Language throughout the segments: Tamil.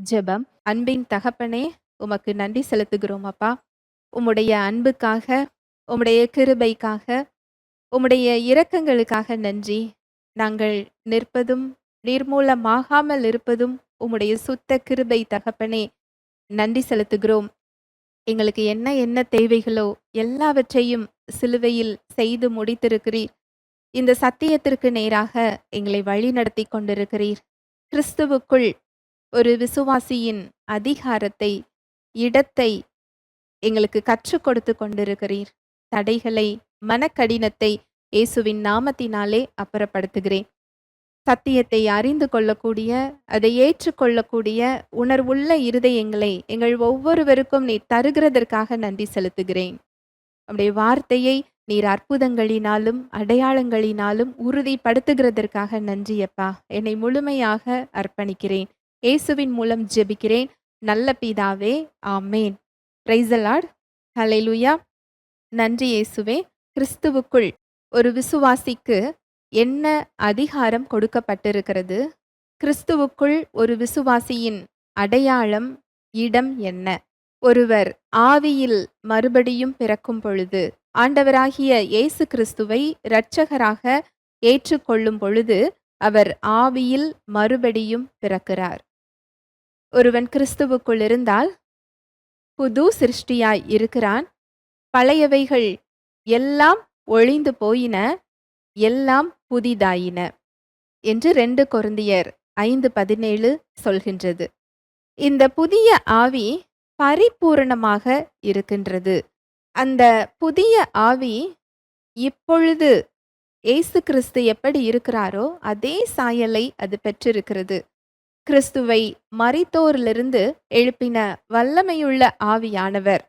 ஜெபம். அன்பின் தகப்பனே, உமக்கு நன்றி செலுத்துகிறோம் அப்பா. உம்முடைய அன்புக்காக, உம்முடைய கிருபைக்காக, உம்முடைய இரக்கங்களுக்காக நன்றி. நாங்கள் நிற்பதும், நிர்மூலமாகாமல் இருப்பதும் உம்முடைய சுத்த கிருபை தகப்பனே. நன்றி செலுத்துகிறோம். எங்களுக்கு என்ன என்ன தேவைகளோ எல்லாவற்றையும் சிலுவையில் செய்து முடித்திருக்கிறீர். இந்த சத்தியத்திற்கு நேராக எங்களை வழிநடத்தி கொண்டிருக்கிறீர். கிறிஸ்துவுக்குள் ஒரு விசுவாசியின் அதிகாரத்தை, இடத்தை எங்களுக்கு கற்றுக் கொடுத்து கொண்டிருக்கிறீர். தடைகளை, மனக்கடினத்தை இயேசுவின் நாமத்தினாலே அப்புறப்படுத்துகிறேன். சத்தியத்தை அறிந்து கொள்ளக்கூடிய, அதை ஏற்றுக்கொள்ளக்கூடிய உணர்வுள்ள இருதயங்களை எங்கள் ஒவ்வொருவருக்கும் நீர் தருகிறதற்காக நன்றி செலுத்துகிறேன். உம்முடைய வார்த்தையை நீர் அற்புதங்களினாலும் அடையாளங்களினாலும் உறுதிப்படுத்துகிறதற்காக நன்றி அப்பா. என்னை முழுமையாக அர்ப்பணிக்கிறேன். இயேசுவின் மூலம் ஜெபிக்கிறேன் நல்ல பிதாவே, ஆமேன். Price the Lord. ஹல்லேலூயா. நன்றி இயேசுவே. கிறிஸ்துவுக்குள் ஒரு விசுவாசிக்கு என்ன அதிகாரம் கொடுக்கப்பட்டிருக்கிறது? கிறிஸ்துவுக்குள் ஒரு விசுவாசியின் அடையாளம், இடம் என்ன? ஒருவர் ஆவியில் மறுபடியும் பிறக்கும் பொழுது, ஆண்டவராகிய இயேசு கிறிஸ்துவை இரட்சகராக ஏற்றுக்கொள்ளும் பொழுது, அவர் ஆவியில் மறுபடியும் பிறக்கிறார். ஒருவன் கிறிஸ்துவுக்குள் இருந்தால் புது சிருஷ்டியாய் இருக்கிறான். பழையவைகள் எல்லாம் ஒழிந்து போயின, எல்லாம் புதிதாயின என்று 2 கொரிந்தியர் 5:17 சொல்கின்றது. இந்த புதிய ஆவி பரிபூரணமாக இருக்கின்றது. அந்த புதிய ஆவி இப்பொழுது இயேசு கிறிஸ்து எப்படி இருக்கிறாரோ அதே சாயலை அது பெற்றிருக்கிறது. கிறிஸ்துவை மரித்தோரிலிருந்து எழுப்பின வல்லமையுள்ள ஆவியானவர்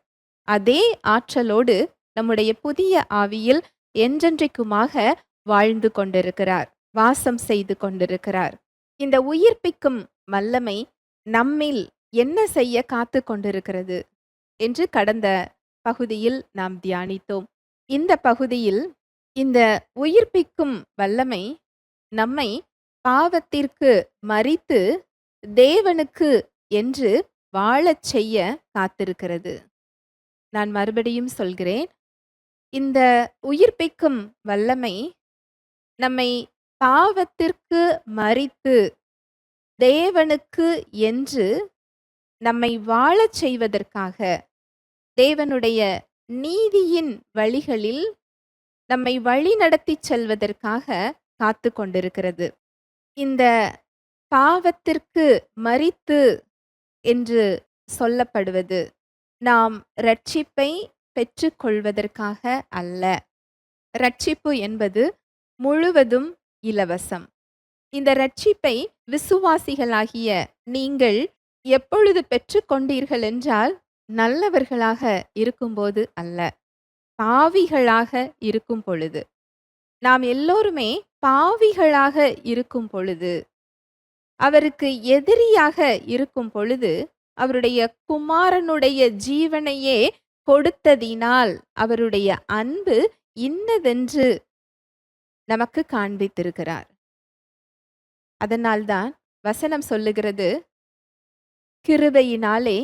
அதே ஆற்றலோடு நம்முடைய புதிய ஆவியில் என்றென்றைக்குமாக வாழ்ந்து கொண்டிருக்கிறார், வாசம் செய்து கொண்டிருக்கிறார். இந்த உயிர்ப்பிக்கும் வல்லமை நம்மில் என்ன செய்ய காத்து கொண்டிருக்கிறது என்று கடந்த பகுதியில் நாம் தியானித்தோம். இந்த பகுதியில் இந்த உயிர்ப்பிக்கும் வல்லமை நம்மை பாவத்திற்கு மரித்து தேவனுக்கு என்று வாழச் செய்ய காத்திருக்கிறது. நான் மறுபடியும் சொல்கிறேன். இந்த உயிர்ப்பிக்கும் வல்லமை நம்மை பாவத்திற்கு மரித்து தேவனுக்கு என்று நம்மை வாழச் செய்வதற்காக, தேவனுடைய நீதியின் வழிகளில் நம்மை வழிநடத்தி செல்வதற்காக காத்து கொண்டிருக்கிறது. இந்த பாவத்திற்கு மரித்து என்று சொல்லப்படுவது நாம் இரட்சிப்பை பெற்றுக்கொள்வதற்காக அல்ல. இரட்சிப்பு என்பது முழுவதும் இலவசம். இந்த இரட்சிப்பை விசுவாசிகளாகிய நீங்கள் எப்பொழுது பெற்றுக்கொண்டீர்கள் என்றால், நல்லவர்களாக இருக்கும்போது அல்ல, பாவிகளாக இருக்கும் பொழுது. நாம் எல்லோருமே பாவிகளாக இருக்கும் பொழுது, அவருக்கு எதிரியாக இருக்கும் பொழுது, அவருடைய குமாரனுடைய ஜீவனையே கொடுத்ததினால் அவருடைய அன்பு இன்னதென்று நமக்கு காண்பித்திருக்கிறார். அதனால்தான் வசனம் சொல்லுகிறது, கிருபையினாலே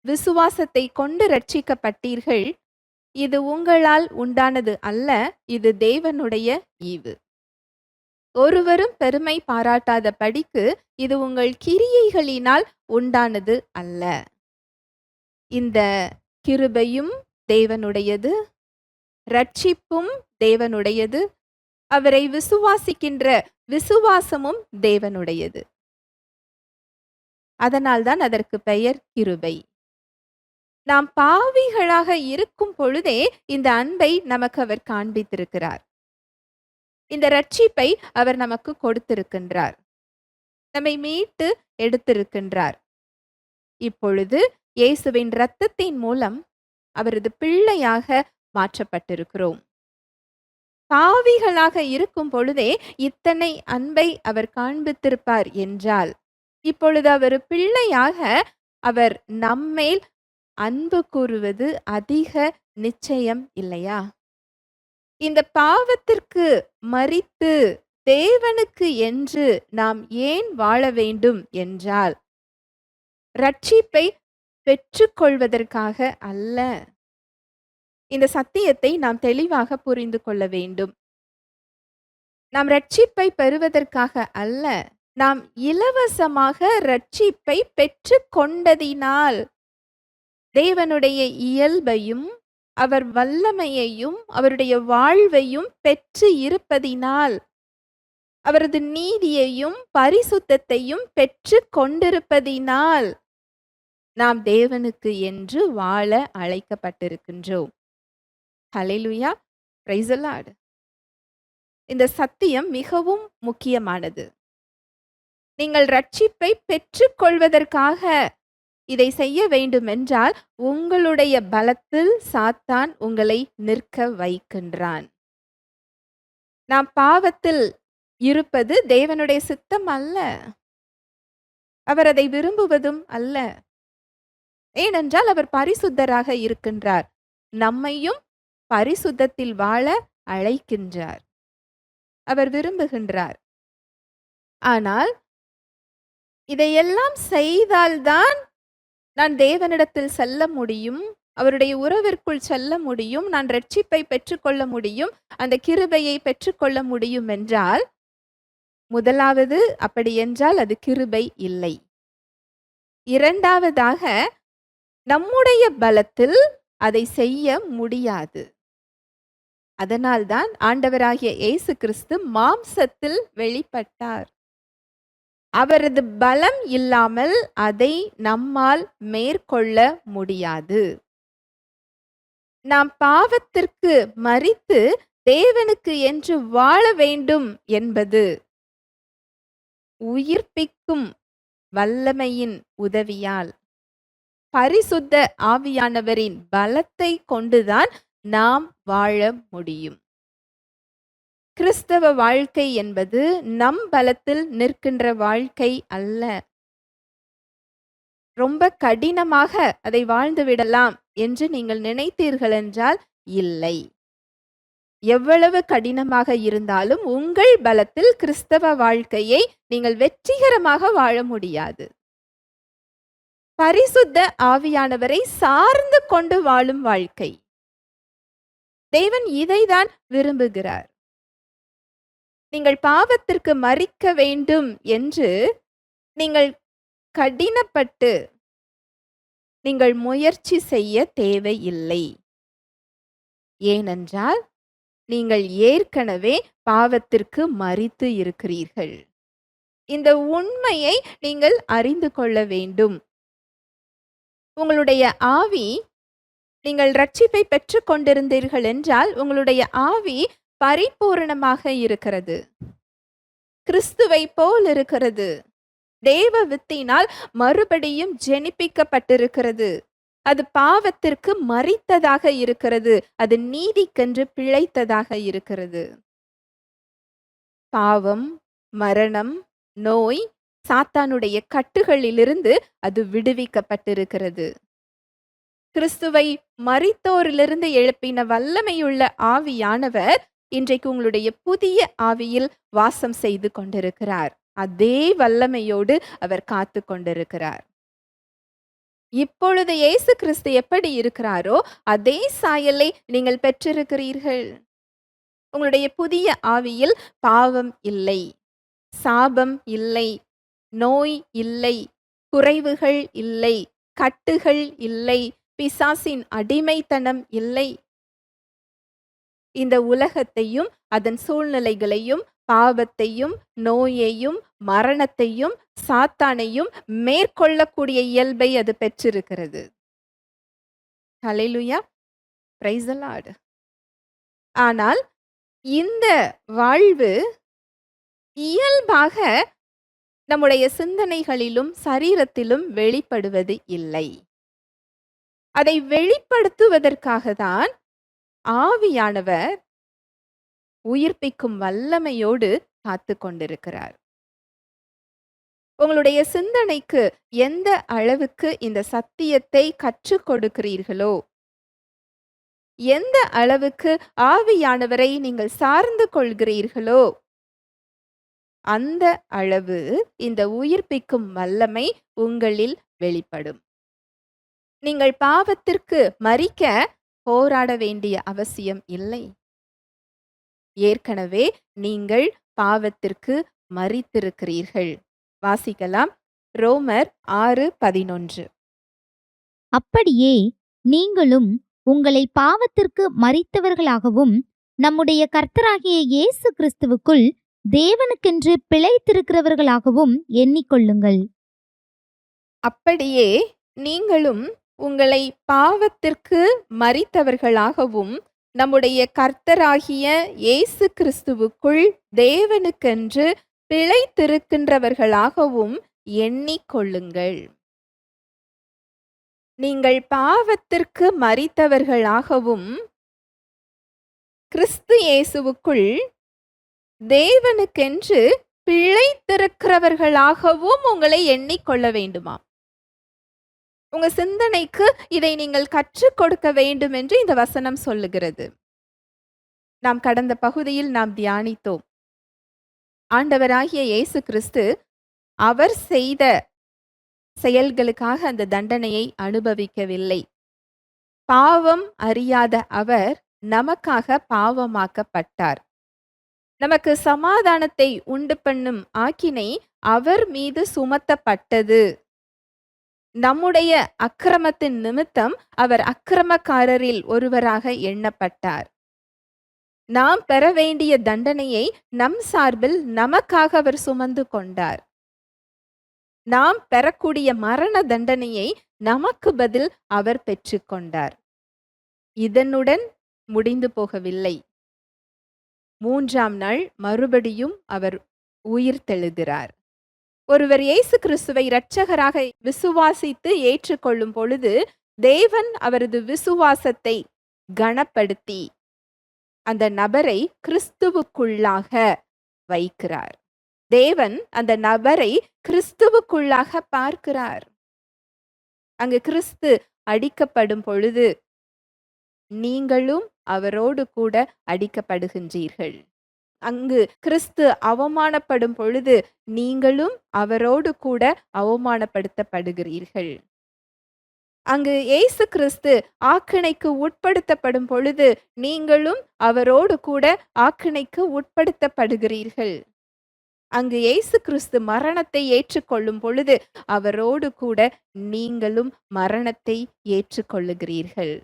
விசுவாசத்தை கொண்டு இரட்சிக்கப்பட்டீர்கள், இது உங்களால் உண்டானது அல்ல, இது தேவனுடைய ஈவு. ஒருவரும் பெருமை பாராட்டாத படிக்கு இது உங்கள் கிரியைகளினால் உண்டானது அல்ல. இந்த கிருபையும் தேவனுடையது, இரட்சிப்பும் தேவனுடையது, அவரை விசுவாசிக்கின்ற விசுவாசமும் தேவனுடையது. அதனால்தான் அதற்கு பெயர் கிருபை. நாம் பாவிகளாக இருக்கும் பொழுதே இந்த அன்பை நமக்கு அவர் காண்பித்திருக்கிறார். இந்த இரட்சிப்பை அவர் நமக்கு கொடுத்திருக்கின்றார். நம்மை மீட்டு எடுத்திருக்கின்றார். இப்பொழுது இயேசுவின் இரத்தத்தின் மூலம் அவரது பிள்ளையாக மாற்றப்பட்டிருக்கிறோம். பாவிகளாக இருக்கும் பொழுதே இத்தனை அன்பை அவர் காண்பித்திருப்பார் என்றால், இப்பொழுது அவர் பிள்ளையாக அவர் நம்மேல் அன்பு கூறுவது அதிக நிச்சயம் இல்லையா? இந்த பாவத்திற்கு மரித்து தேவனுக்கு என்று நாம் ஏன் வாழ வேண்டும் என்றால், ரட்சிப்பை பெற்றுக்கொள்வதற்காக அல்ல. இந்த சத்தியத்தை நாம் தெளிவாக புரிந்து கொள்ள வேண்டும். நாம் ரட்சிப்பை பெறுவதற்காக அல்ல, நாம் இலவசமாக ரட்சிப்பை பெற்றுக் கொண்டதினால் தேவனுடைய இயல்பையும் அவர் வல்லமையையும் அவருடைய வாழ்வையும் பெற்று இருப்பதினால் அவரது நீதியையும் பரிசுத்தத்தையும் பெற்று கொண்டிருப்பதினால் நாம் தேவனுக்கு என்று வாழ அழைக்கப்பட்டிருக்கின்றோம். ஹல்லேலூயா, பிரைஸ் தி லார்ட். இந்த சத்தியம் மிகவும் முக்கியமானது. நீங்கள் ரட்சிப்பை பெற்றுக்கொள்வதற்காக இதை செய்ய வேண்டுமென்றால் உங்களுடைய பலத்தில் சாத்தான் உங்களை நிற்க வைக்கின்றான். நாம் பாவத்தில் இருப்பது தேவனுடைய சித்தம் அல்ல. அவர் அதை விரும்புவதும் அல்ல. ஏனென்றால் அவர் பரிசுத்தராக இருக்கின்றார். நம்மையும் பரிசுத்தத்தில் வாழ அழைக்கின்றார். அவர் விரும்புகின்றார். ஆனால் இதையெல்லாம் செய்தால்தான் நான் தேவனிடத்தில் செல்ல முடியும், அவருடைய உறவிற்குள் செல்ல முடியும், நான் ரட்சிப்பை பெற்றுக்கொள்ள முடியும், அந்த கிருபையை பெற்றுக்கொள்ள முடியும் என்றால், முதலாவது அப்படி என்றால் அது கிருபை இல்லை. இரண்டாவதாக நம்முடைய பலத்தில் அதை செய்ய முடியாது. அதனால்தான் ஆண்டவராகிய இயேசு கிறிஸ்து மாம்சத்தில் வெளிப்பட்டார். அவரது பலம் இல்லாமல் அதை நம்மால் மேற்கொள்ள முடியாது. நாம் பாவத்திற்கு மரித்து தேவனுக்கு என்று வாழ வேண்டும் என்பது உயிர்ப்பிக்கும் வல்லமையின் உதவியால் பரிசுத்த ஆவியானவரின் பலத்தை கொண்டுதான் நாம் வாழ முடியும். கிறிஸ்தவ வாழ்க்கை என்பது நம் பலத்தில் நிற்கின்ற வாழ்க்கை அல்ல. ரொம்ப கடினமாக அதை வாழ்ந்து விடலாம் என்று நீங்கள் நினைத்தீர்கள் என்றால் இல்லை. எவ்வளவு கடினமாக இருந்தாலும் உங்கள் பலத்தில் கிறிஸ்தவ வாழ்க்கையை நீங்கள் வெற்றிகரமாக வாழ முடியாது. பரிசுத்த ஆவியானவரை சார்ந்து கொண்டு வாழும் வாழ்க்கை. தேவன் இதைதான் விரும்புகிறார். நீங்கள் பாவத்திற்கு மரிக்க வேண்டும் என்று நீங்கள் கடினப்பட்டு நீங்கள் முயற்சி செய்ய தேவையில்லை. ஏனென்றால் நீங்கள் ஏற்கனவே பாவத்திற்கு மரித்து இருக்கிறீர்கள். இந்த உண்மையை நீங்கள் அறிந்து கொள்ள வேண்டும். உங்களுடைய ஆவி, நீங்கள் ரட்சிப்பை பெற்றுக் கொண்டிருந்தீர்கள் என்றால் உங்களுடைய ஆவி பரிபூரணமாக இருக்கிறது. கிறிஸ்துவை போல் இருக்கிறது. தேவ வித்தினால் மறுபடியும் ஜெனிப்பிக்கப்பட்டிருக்கிறது. அது பாவத்திற்கு மரித்ததாக இருக்கிறது. அது நீதிக்கென்று பிழைத்ததாக இருக்கிறது. பாவம், மரணம், நோய், சாத்தானுடைய கட்டுகளிலிருந்து அது விடுவிக்கப்பட்டிருக்கிறது. கிறிஸ்துவை மரித்தோரிலிருந்து எழுப்பின வல்லமையுள்ள ஆவியானவர் இன்றைக்கு உங்களுடைய புதிய ஆவியில் வாசம் செய்து கொண்டிருக்கிறார். அதே வல்லமையோடு அவர் காத்து கொண்டிருக்கிறார். இப்பொழுது இயேசு கிறிஸ்து எப்படி இருக்கிறாரோ அதே சாயலை நீங்கள் பெற்றிருக்கிறீர்கள். உங்களுடைய புதிய ஆவியில் பாவம் இல்லை, சாபம் இல்லை, நோய் இல்லை, குறைவுகள் இல்லை, கட்டுகள் இல்லை, பிசாசின் அடிமைத்தனம் இல்லை. இந்த உலகத்தையும் அதன் சூழ்நிலைகளையும் பாவத்தையும் நோயையும் மரணத்தையும் சாத்தானையும் மேற்கொள்ளக்கூடிய இயல்பை அது பெற்றிருக்கிறது. ஹல்லேலூயா, பிரைஸ் தி லார்ட். ஆனால் இந்த வாழ்வு இயல்பாக நம்முடைய சிந்தனைகளிலும் சரீரத்திலும் வெளிப்படுவது இல்லை. அதை வெளிப்படுத்துவதற்காக தான் ஆவியானவர் உயிர்ப்பிக்கும் வல்லமையோடு காத்து கொண்டிருக்கிறார். உங்களுடைய சிந்தனைக்கு எந்த அளவுக்கு இந்த சத்தியத்தை கற்றுக் கொடுக்கிறீர்களோ, எந்த அளவுக்கு ஆவியானவரை நீங்கள் சார்ந்து கொள்கிறீர்களோ, அந்த அளவு இந்த உயிர்ப்பிக்கும் வல்லமை உங்களில் வெளிப்படும். நீங்கள் பாவத்திற்கு மரிக்க போராட வேண்டிய அவசியம் இல்லை. ஏற்கனவே நீங்கள் பாவத்திற்கு மரித்திருக்கிறீர்கள். வாசிக்கலாம். ரோமர் 6:11. அப்படியே நீங்களும் உங்களை பாவத்திற்கு மரித்தவர்களாகவும் நம்முடைய கர்த்தராகிய இயேசு கிறிஸ்துவுக்குள் தேவனுக்கென்று பிழைத்திருக்கிறவர்களாகவும் எண்ணிக்கொள்ளுங்கள். அப்படியே நீங்களும் உங்களை பாவத்திற்கு மரித்தவர்களாகவும் நம்முடைய கர்த்தராகிய இயேசு கிறிஸ்துவுக்குள் தேவனுக்கென்று பிழைத்திருக்கின்றவர்களாகவும் எண்ணிக்கொள்ளுங்கள். நீங்கள் பாவத்திற்கு மரித்தவர்களாகவும் கிறிஸ்து இயேசுவுக்குள் தேவனுக்கென்று பிழைத்திருக்கிறவர்களாகவும் உங்களை எண்ணிக்கொள்ள வேண்டுமாம். உங்க சிந்தனைக்கு இதை நீங்கள் கற்றுக் கொடுக்க வேண்டும் என்று இந்த வசனம் சொல்லுகிறது. நாம் கடந்த பகுதியில் நாம் தியானித்தோம். ஆண்டவராகிய இயேசு கிறிஸ்து அவர் செய்த செயல்களுக்காக அந்த தண்டனையை அனுபவிக்கவில்லை. பாவம் அறியாத அவர் நமக்காக பாவமாக்கப்பட்டார். நமக்கு சமாதானத்தை உண்டு பண்ணும் ஆக்கினை அவர் மீது சுமத்தப்பட்டது. நம்முடைய அக்கிரமத்தின் நிமித்தம் அவர் அக்கிரமக்காரரில் ஒருவராக எண்ணப்பட்டார். நாம் பெற வேண்டிய தண்டனையை நம் சார்பில் நமக்காக அவர் சுமந்து கொண்டார். நாம் பெறக்கூடிய மரண தண்டனையை நமக்கு பதில் அவர் பெற்றுக்கொண்டார். இதனுடன் முடிந்து போகவில்லை. 3ஆம் நாள் மறுபடியும் அவர் உயிர்த்தெழுகிறார். ஒருவர் இயேசு கிறிஸ்துவை இரட்சகராக விசுவாசித்து ஏற்றுக்கொள்ளும் பொழுது தேவன் அவரது விசுவாசத்தை கனப்படுத்தி அந்த நபரை கிறிஸ்துவுக்குள்ளாக வைக்கிறார். தேவன் அந்த நபரை கிறிஸ்துவுக்குள்ளாக பார்க்கிறார். அங்கு கிறிஸ்து அடிக்கப்படும் பொழுது நீங்களும் அவரோடு கூட அடிக்கப்படுகின்றீர்கள். அங்கு கிறிஸ்து அவமானப்படும் பொழுது நீங்களும் அவரோடு கூட அவமானப்படுத்தப்படுகிறீர்கள். அங்கு இயேசு கிறிஸ்து ஆக்கினைக்கு உட்படுத்தப்படும் பொழுது நீங்களும் அவரோடு கூட ஆக்கினைக்கு உட்படுத்தப்படுகிறீர்கள். அங்கு இயேசு கிறிஸ்து மரணத்தை ஏற்றுக்கொள்ளும் பொழுது அவரோடு கூட நீங்களும் மரணத்தை ஏற்றுக்கொள்ளுகிறீர்கள்.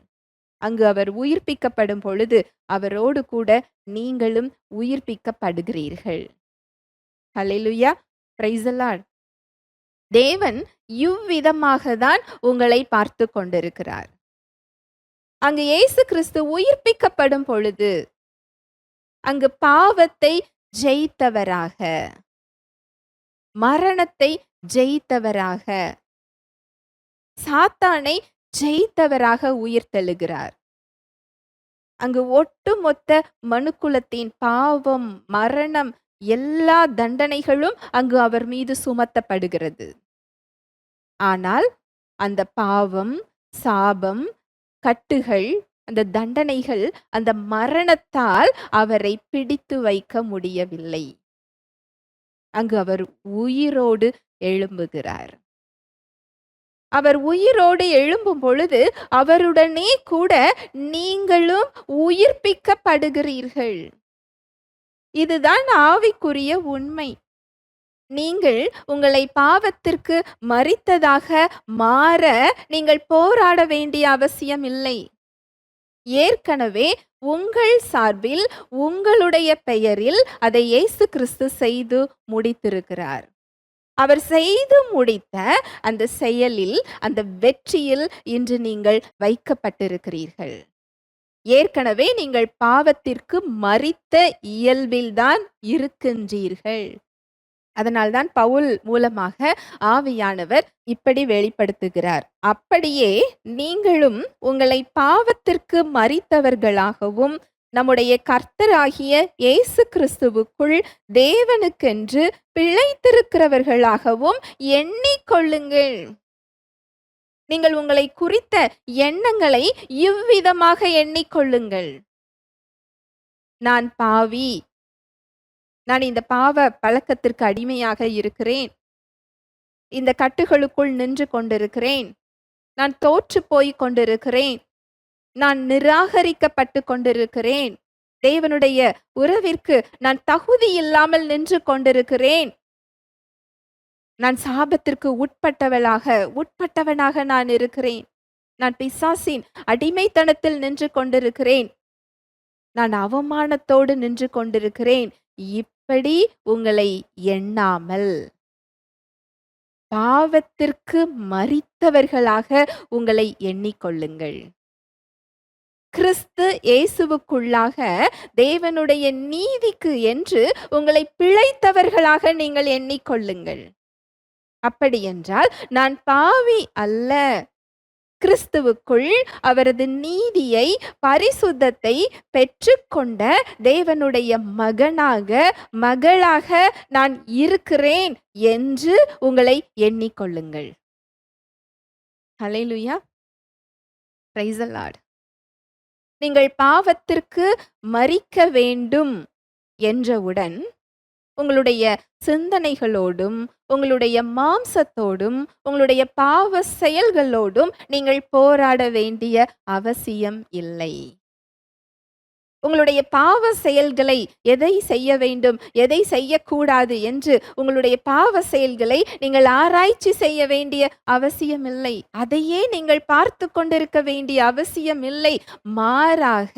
அங்கு அவர் உயிர்ப்பிக்கப்படும் பொழுது அவரோடு கூட நீங்களும் உயிர்ப்பிக்கப்படுகிறீர்கள். ஹல்லேலூயா, பிரைஸ் தி லார்ட். தேவன் இவ்விதமாக தான் உங்களை பார்த்து கொண்டிருக்கிறார். அங்கு இயேசு கிறிஸ்து உயிர்ப்பிக்கப்படும் பொழுது அங்கு பாவத்தை ஜெயித்தவராக, மரணத்தை ஜெயித்தவராக, சாத்தானை ஜெயித்தவராக உயிர்த்தெழுகிறார். அங்கு ஒட்டுமொத்த மனுக்குலத்தின் பாவம், மரணம், எல்லா தண்டனைகளும் அங்கு அவர் மீது சுமத்தப்படுகிறது. ஆனால் அந்த பாவம், சாபம், கட்டுகள், அந்த தண்டனைகள், அந்த மரணத்தால் அவரை பிடித்து வைக்க முடியவில்லை. அங்கு அவர் உயிரோடு எழும்புகிறார். அவர் உயிரோடு எழும்பும் பொழுது அவருடனே கூட நீங்களும் உயிர்ப்பிக்கப்படுகிறீர்கள். இதுதான் ஆவிக்குரிய உண்மை. நீங்கள் உங்களை பாவத்திற்கு மரித்ததாக மாற நீங்கள் போராட வேண்டிய அவசியம் இல்லை. ஏற்கனவே உங்கள் சார்பில் உங்களுடைய பெயரில் அதை இயேசு கிறிஸ்து செய்து முடித்திருக்கிறார். அவர் செய்து முடித்த அந்த செயலில், அந்த வெற்றியில் இன்று நீங்கள் வைக்கப்பட்டிருக்கிறீர்கள். ஏற்கனவே நீங்கள் பாவத்திற்கு மரித்த இயல்பில்தான் இருக்கின்றீர்கள். அதனால்தான் பவுல் மூலமாக ஆவியானவர் இப்படி வெளிப்படுத்துகிறார். அப்படியே நீங்களும் உங்களை பாவத்திற்கு மரித்தவர்களாகவும் நம்முடைய கர்த்தராகிய இயேசு கிறிஸ்துவுக்குள் தேவனுக்கென்று பிழைத்திருக்கிறவர்களாகவும் எண்ணிக்கொள்ளுங்கள். நீங்கள் உங்களை குறித்த எண்ணங்களை இவ்விதமாக எண்ணிக்கொள்ளுங்கள். நான் பாவி, நான் இந்த பாவ பழக்கத்திற்கு அடிமையாக இருக்கிறேன். இந்த கட்டுகளுக்குள் நின்று கொண்டிருக்கிறேன். நான் தோற்று போய் கொண்டிருக்கிறேன். நான் நிராகரிக்கப்பட்டு கொண்டிருக்கிறேன். தேவனுடைய உறவிற்கு நான் தகுதி இல்லாமல் நின்று கொண்டிருக்கிறேன். நான் சாபத்திற்கு உட்பட்டவனாக நான் இருக்கிறேன். நான் பிசாசின் அடிமைத்தனத்தில் நின்று கொண்டிருக்கிறேன். நான் அவமானத்தோடு நின்று கொண்டிருக்கிறேன். இப்படி உங்களை எண்ணாமல் பாவத்திற்கு மரித்தவர்களாக உங்களை எண்ணிக்கொள்ளுங்கள். கிறிஸ்து இயேசுவுக்குள்ளாக தேவனுடைய நீதிக்கு என்று உங்களை பிழைத்தவர்களாக நீங்கள் எண்ணிக்கொள்ளுங்கள். அப்படியென்றால் நான் பாவி அல்ல, கிறிஸ்துவுக்குள் அவரது நீதியை, பரிசுத்தத்தை பெற்றுக்கொண்ட தேவனுடைய மகனாக, மகளாக நான் இருக்கிறேன் என்று உங்களை எண்ணிக்கொள்ளுங்கள். ஹல்லேலூயா. Praise the Lord. நீங்கள் பாவத்திற்கு மரிக்க வேண்டும் என்றவுடன் உங்களுடைய சிந்தனைகளோடும், உங்களுடைய மாம்சத்தோடும், உங்களுடைய பாவ செயல்களோடும் நீங்கள் போராட வேண்டிய அவசியம் இல்லை. உங்களுடைய பாவ செயல்களை எதை செய்ய வேண்டும், எதை செய்யக்கூடாது என்று உங்களுடைய பாவ செயல்களை நீங்கள் ஆராய்ச்சி செய்ய வேண்டிய அவசியம் இல்லை. அதையே நீங்கள் பார்த்து கொண்டிருக்க வேண்டிய அவசியம் இல்லை. மாறாக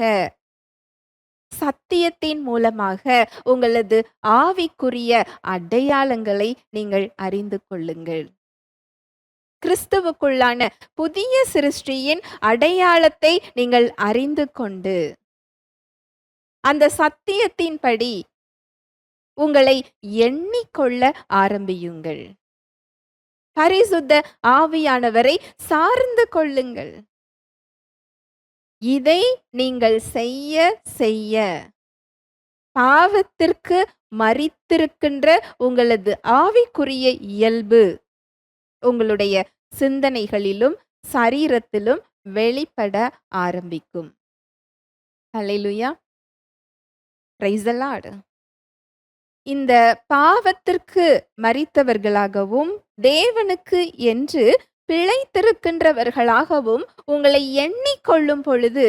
சத்தியத்தின் மூலமாக உங்களது ஆவிக்குரிய அடையாளங்களை நீங்கள் அறிந்து கொள்ளுங்கள். கிறிஸ்துவுக்குள்ளான புதிய சிருஷ்டியின் அடையாளத்தை நீங்கள் அறிந்து கொண்டு அந்த சத்தியத்தின்படி உங்களை எண்ணிக்கொள்ள ஆரம்பியுங்கள். பரிசுத்த ஆவியானவரை சார்ந்து கொள்ளுங்கள். இதை நீங்கள் செய்ய செய்ய பாவத்திற்கு மரித்திருக்கின்ற உங்களது ஆவிக்குரிய இயல்பு உங்களுடைய சிந்தனைகளிலும் சரீரத்திலும் வெளிப்பட ஆரம்பிக்கும். ஹல்லேலூயா. Praise the Lord. இந்த பாவத்திற்கு மரித்தவர்களாகவும் தேவனுக்கு என்று பிழைத்திருக்கின்றவர்களாகவும் உங்களை எண்ணிக்கொள்ளும் பொழுது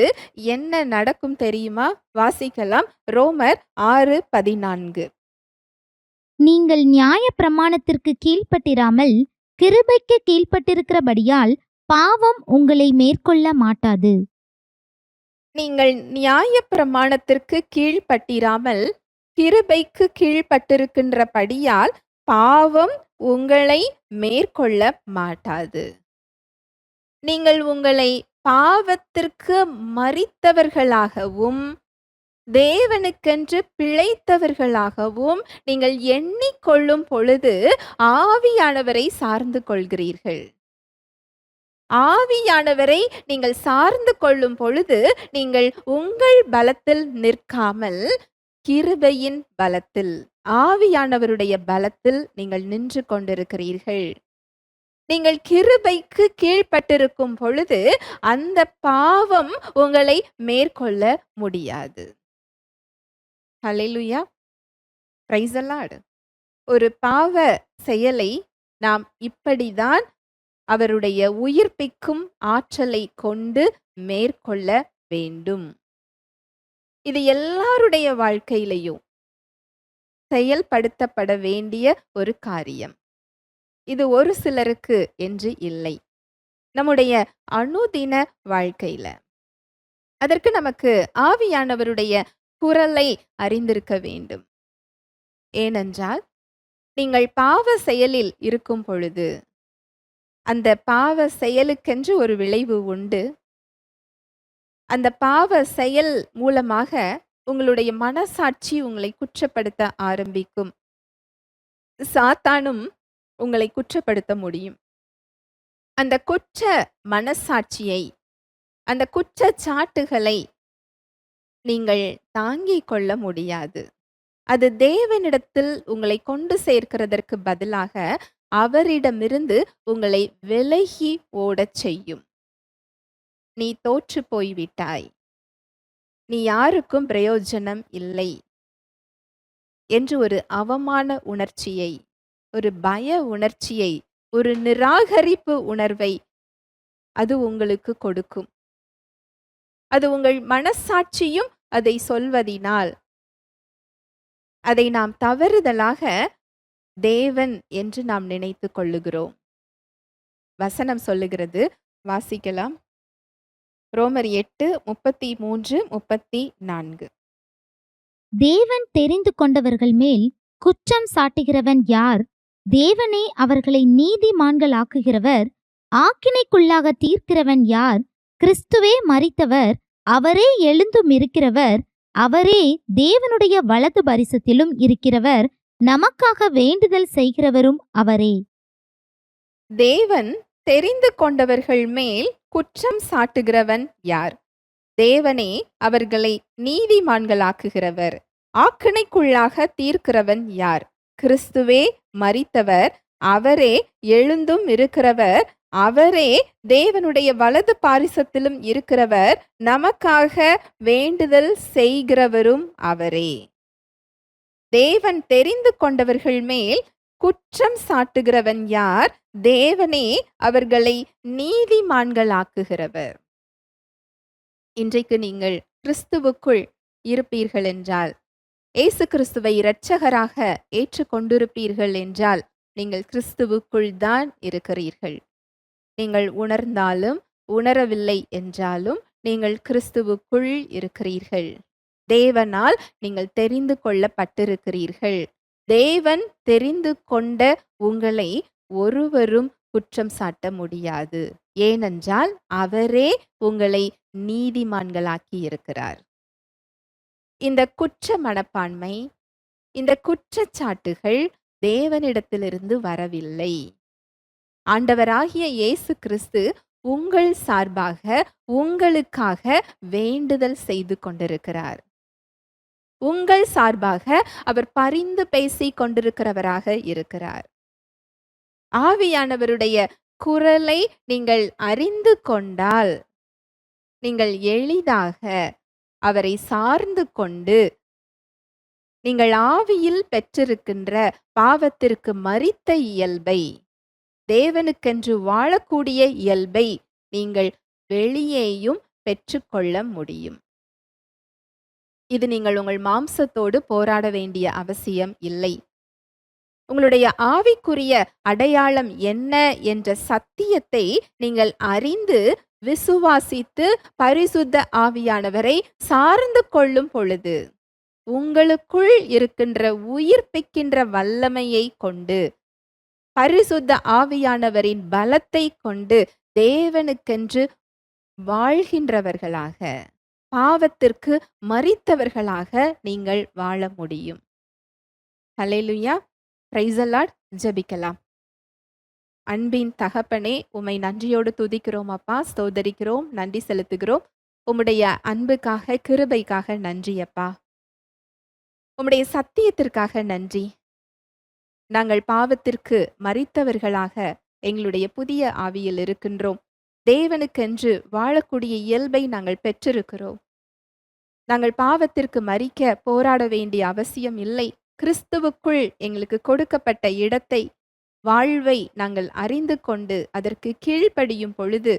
என்ன நடக்கும் தெரியுமா? வாசிக்கலாம். ரோமர் 6:14. நீங்கள் நியாய பிரமாணத்திற்கு கீழ்ப்பட்டிராமல் கிருபைக்கு கீழ்ப்பட்டிருக்கிறபடியால் பாவம் உங்களை மேற்கொள்ள மாட்டாது. நீங்கள் நியாய பிரமாணத்திற்கு கீழ்ப்பட்டிராமல் கிருபைக்கு கீழ்ப்பட்டிருக்கின்றபடியால் பாவம் உங்களை மேற்கொள்ள மாட்டாது. நீங்கள் உங்களை பாவத்திற்கு மரித்தவர்களாகவும் தேவனுக்கென்று பிழைத்தவர்களாகவும் நீங்கள் எண்ணிக்கொள்ளும் பொழுது ஆவியானவரை சார்ந்து கொள்கிறீர்கள். ஆவியானவரை நீங்கள் சார்ந்து கொள்ளும் பொழுது நீங்கள் உங்கள் பலத்தில் நிற்காமல் கிருபையின் பலத்தில், ஆவியானவருடைய பலத்தில் நீங்கள் நின்று கொண்டிருக்கிறீர்கள். நீங்கள் கிருபைக்கு கீழ்ப்பட்டிருக்கும் பொழுது அந்த பாவம் உங்களை மேற்கொள்ள முடியாது. ஹல்லேலூயா. Praise the Lord. ஒரு பாவ செயலை நாம் இப்படிதான் அவருடைய உயிர்ப்பிக்கும் ஆற்றலை கொண்டு மேற்கொள்ள வேண்டும். இது எல்லாருடைய வாழ்க்கையிலையும் செயல்படுத்தப்பட வேண்டிய ஒரு காரியம். இது ஒரு சிலருக்கு என்று இல்லை. நம்முடைய அனுதின வாழ்க்கையில அதற்கு நமக்கு ஆவியானவருடைய குரலை அறிந்திருக்க வேண்டும். ஏனென்றால் நீங்கள் பாவ செயலில் இருக்கும் பொழுது அந்த பாவ செயலுக்கென்று ஒரு விளைவு உண்டு. அந்த பாவ செயல் மூலமாக உங்களுடைய மனசாட்சி உங்களை குற்றப்படுத்த ஆரம்பிக்கும். சாத்தானும் உங்களை குற்றப்படுத்த முடியும். அந்த குற்ற மனசாட்சியை, அந்த குற்றச்சாட்டுகளை நீங்கள் தாங்கிக் கொள்ள முடியாது. அது தேவனிடத்தில் உங்களை கொண்டு சேர்க்கிறதற்கு பதிலாக அவரிடமிருந்து உங்களை விலகி ஓடச் செய்யும். நீ தோற்று போய்விட்டாய், நீ யாருக்கும் பிரயோஜனம் இல்லை என்று ஒரு அவமான உணர்ச்சியை, ஒரு பய உணர்ச்சியை ஒரு நிராகரிப்பு உணர்வை அது உங்களுக்கு கொடுக்கும். அது உங்கள் மனசாட்சியும் அதை சொல்வதினால் அதை நாம் தவறுதலாக தேவன் என்று நாம் நினைத்துக் கொள்ளுகிறோம். வசனம் சொல்லுகிறது, வாசிக்கலாம். ரோமர் 8:33-34. தேவன் தெரிந்து கொண்டவர்கள் மேல் குற்றம் சாட்டுகிறவன் யார்? தேவனே அவர்களை நீதிமான்களாக்குகிறவர். ஆக்கினைக்குள்ளாக தீர்க்கிறவன் யார்? கிறிஸ்துவே மரித்தவர், அவரே எழுந்தும் இருக்கிறவர், அவரே தேவனுடைய வலது பரிசத்திலும் இருக்கிறவர், நமக்காக வேண்டுதல் செய்கிறவரும் அவரே. தேவன் தெரிந்து கொண்டவர்கள் மேல் குற்றம் சாட்டுகிறவன் யார்? தேவனே அவர்களை நீதிமான்களாக்குகிறவர். ஆக்கினைக்குள்ளாக தீர்க்கிறவன் யார்? கிறிஸ்துவே மரித்தவர், அவரே எழுந்தும் இருக்கிறவர், அவரே தேவனுடைய வலது பாரிசத்திலும் இருக்கிறவர், நமக்காக வேண்டுதல் செய்கிறவரும் அவரே. தேவன் தெரிந்து கொண்டவர்கள் மேல் குற்றம் சாட்டுகிறவன் யார்? தேவனே அவர்களை நீதிமான்களாக்குகிறவர். இன்றைக்கு நீங்கள் கிறிஸ்துவுக்குள் இருப்பீர்கள் என்றால், இயேசு கிறிஸ்துவை இரட்சகராக ஏற்றுக்கொண்டிருப்பீர்கள் என்றால், நீங்கள் கிறிஸ்துவுக்குள் தான் இருக்கிறீர்கள். நீங்கள் உணர்ந்தாலும் உணரவில்லை என்றாலும் நீங்கள் கிறிஸ்துவுக்குள் இருக்கிறீர்கள். தேவனால் நீங்கள் தெரிந்து கொள்ளப்பட்டிருக்கிறீர்கள். தேவன் தெரிந்து கொண்ட உங்களை ஒருவரும் குற்றம் சாட்ட முடியாது. ஏனென்றால் அவரே உங்களை நீதிமான்களாக்கி இருக்கிறார். இந்த குற்ற மனப்பான்மை, இந்த குற்றச்சாட்டுகள் தேவனிடத்திலிருந்து வரவில்லை. ஆண்டவராகிய இயேசு கிறிஸ்து உங்கள் சார்பாக உங்களுக்காக வேண்டுதல் செய்து கொண்டிருக்கிறார். உங்கள் சார்பாக அவர் பரிந்து பேசிக் கொண்டிருக்கிறவராக இருக்கிறார். ஆவியானவருடைய குரலை நீங்கள் அறிந்து கொண்டால், நீங்கள் எளிதாக அவரை சார்ந்து கொண்டு, நீங்கள் ஆவியில் பெற்றிருக்கின்ற பாவத்திற்கு மரித்த இயல்பை, தேவனுக்கென்று வாழக்கூடிய இயல்பை நீங்கள் வெளியேயும் பெற்றுக்கொள்ள முடியும். இது நீங்கள் உங்கள் மாம்சத்தோடு போராட வேண்டிய அவசியம் இல்லை. உங்களுடைய ஆவிக்குரிய அடையாளம் என்ன என்ற சத்தியத்தை நீங்கள் அறிந்து விசுவாசித்து பரிசுத்த ஆவியானவரை சார்ந்து கொள்ளும் பொழுது, உங்களுக்குள் இருக்கின்ற உயிர்ப்பிக்கின்ற வல்லமையை கொண்டு, பரிசுத்த ஆவியானவரின் பலத்தை கொண்டு தேவனுக்கென்று வாழ்கின்றவர்களாக, பாவத்திற்கு மரித்தவர்களாக நீங்கள் வாழ முடியும். ஹல்லேலூயா. Praise the Lord. ஜெபிக்கலாம். அன்பின் தகப்பனே, உம்மை நன்றியோடு துதிக்கிறோம் அப்பா, ஸ்தோத்தரிக்கிறோம், நன்றி செலுத்துகிறோம். உம்முடைய அன்புக்காக, கிருபைக்காக நன்றி அப்பா. உம்முடைய சத்தியத்திற்காக நன்றி. நாங்கள் பாவத்திற்கு மரித்தவர்களாக எங்களுடைய புதிய ஆவியில் இருக்கின்றோம். தேவனுக்கென்று வாழக்கூடிய இயல்பை நாங்கள் பெற்றிருக்கிறோம். நாங்கள் பாவத்திற்கு மரிக்க போராட வேண்டிய அவசியம் இல்லை. கிறிஸ்துவுக்குள் எங்களுக்கு கொடுக்கப்பட்ட இடத்தை, வாழ்வை நாங்கள் அறிந்து கொண்டு அதற்கு கீழ்ப்படியும் பொழுது,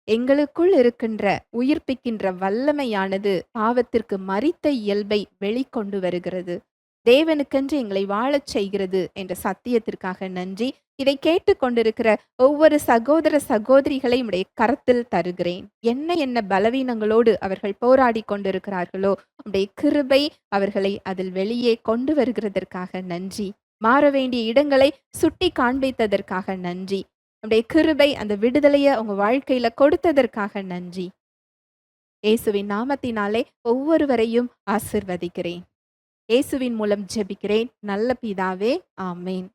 எங்களுக்குள் இருக்கின்ற உயிர்ப்பிக்கின்ற வல்லமையானது பாவத்திற்கு மரித்த இயல்பை வெளிக்கொண்டு வருகிறது. தேவனுக்கென்று எங்களை வாழச் செய்கிறது என்ற சத்தியத்திற்காக நன்றி. இதை கேட்டுக்கொண்டிருக்கிற ஒவ்வொரு சகோதர சகோதரிகளை உடைய கரத்தில் தருகிறேன். என்ன என்ன பலவீனங்களோடு அவர்கள் போராடி கொண்டிருக்கிறார்களோ, உடைய கிருபை அவர்களை அதில் வெளியே கொண்டு வருகிறதற்காக நன்றி. மாற வேண்டிய இடங்களை சுட்டி காண்பித்ததற்காக நன்றி. உடைய கிருபை அந்த விடுதலையை உங்க வாழ்க்கையில கொடுத்ததற்காக நன்றி. இயேசுவின் நாமத்தினாலே ஒவ்வொருவரையும் ஆசிர்வதிக்கிறேன். இயேசுவின் மூலம் ஜெபிக்கிறேன் நல்ல பிதாவே, ஆமேன்.